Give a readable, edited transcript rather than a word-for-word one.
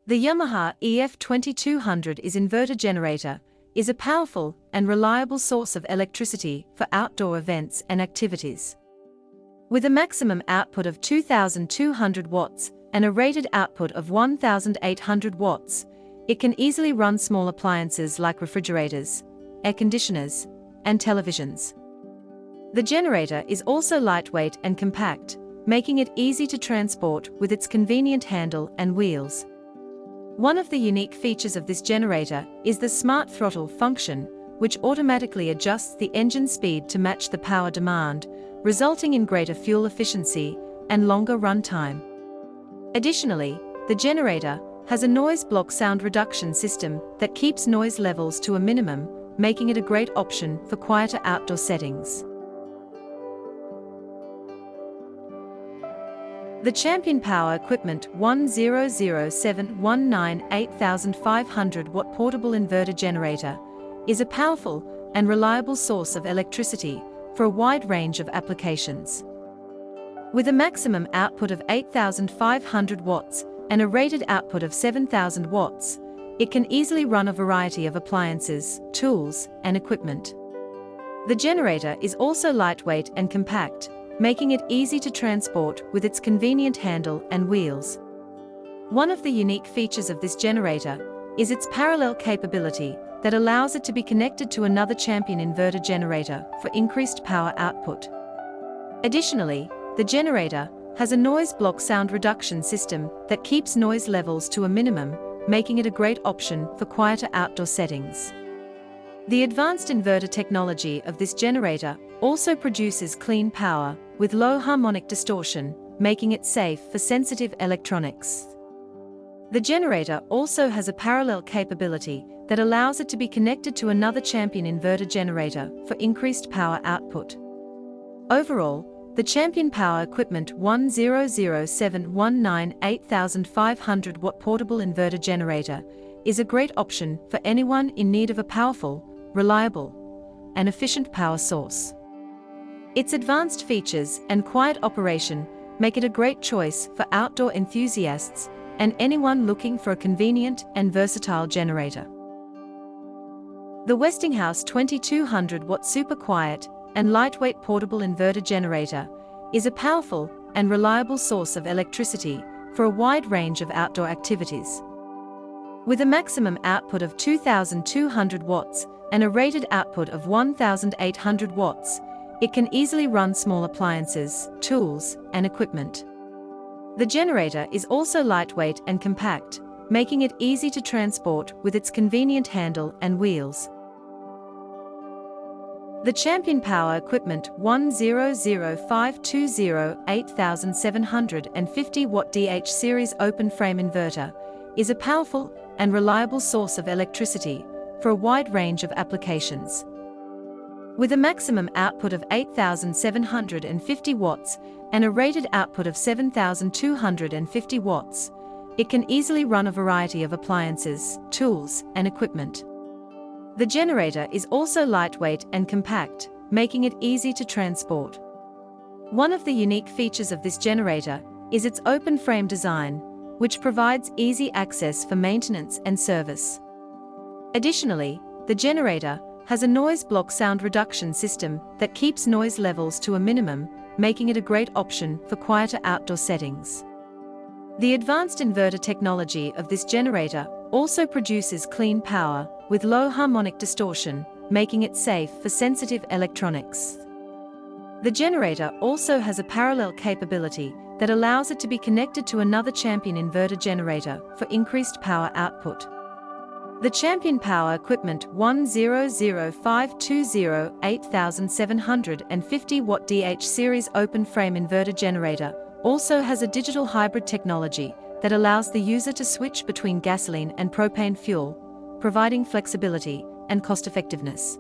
The YAMAHA EF2200iS Inverter Generator is a powerful and reliable source of electricity for outdoor events and activities. With a maximum output of 2,200 watts and a rated output of 1,800 watts, it can easily run small appliances like refrigerators, air conditioners, and televisions. The generator is also lightweight and compact, making it easy to transport with its convenient handle and wheels. One of the unique features of this generator is the smart throttle function, which automatically adjusts the engine speed to match the power demand, resulting in greater fuel efficiency and longer run time. Additionally, the generator has a noise block sound reduction system that keeps noise levels to a minimum, making it a great option for quieter outdoor settings. The Champion Power Equipment 100719 watt portable inverter generator is a powerful and reliable source of electricity for a wide range of applications. With a maximum output of 8,500 watts and a rated output of 7,000 watts, it can easily run a variety of appliances, tools, and equipment. The generator is also lightweight and compact, making it easy to transport with its convenient handle and wheels. One of the unique features of this generator is its parallel capability that allows it to be connected to another Champion inverter generator for increased power output. Additionally, the generator has a noise block sound reduction system that keeps noise levels to a minimum, making it a great option for quieter outdoor settings. The advanced inverter technology of this generator also produces clean power with low harmonic distortion, making it safe for sensitive electronics. The generator also has a parallel capability that allows it to be connected to another Champion inverter generator for increased power output. Overall, the Champion Power Equipment 100719 watt portable inverter generator is a great option for anyone in need of a powerful, reliable, and efficient power source. Its advanced features and quiet operation make it a great choice for outdoor enthusiasts and anyone looking for a convenient and versatile generator. The Westinghouse 2200-watt super quiet and lightweight portable inverter generator is a powerful and reliable source of electricity for a wide range of outdoor activities. With a maximum output of 2,200 watts and a rated output of 1,800 watts, it can easily run small appliances, tools, and equipment. The generator is also lightweight and compact, making it easy to transport with its convenient handle and wheels. The Champion Power Equipment 100520 watt DH series open frame inverter is a powerful and reliable source of electricity for a wide range of applications. With a maximum output of 8,750 watts and a rated output of 7,250 watts, it can easily run a variety of appliances, tools, and equipment. The generator is also lightweight and compact, making it easy to transport. One of the unique features of this generator is its open frame design, which provides easy access for maintenance and service. Additionally, the generator has a noise block sound reduction system that keeps noise levels to a minimum, making it a great option for quieter outdoor settings. The advanced inverter technology of this generator also produces clean power with low harmonic distortion, making it safe for sensitive electronics. The generator also has a parallel capability that allows it to be connected to another Champion inverter generator for increased power output. The Champion Power Equipment 100520 watt DH series open frame inverter generator also has a digital hybrid technology that allows the user to switch between gasoline and propane fuel, providing flexibility and cost-effectiveness.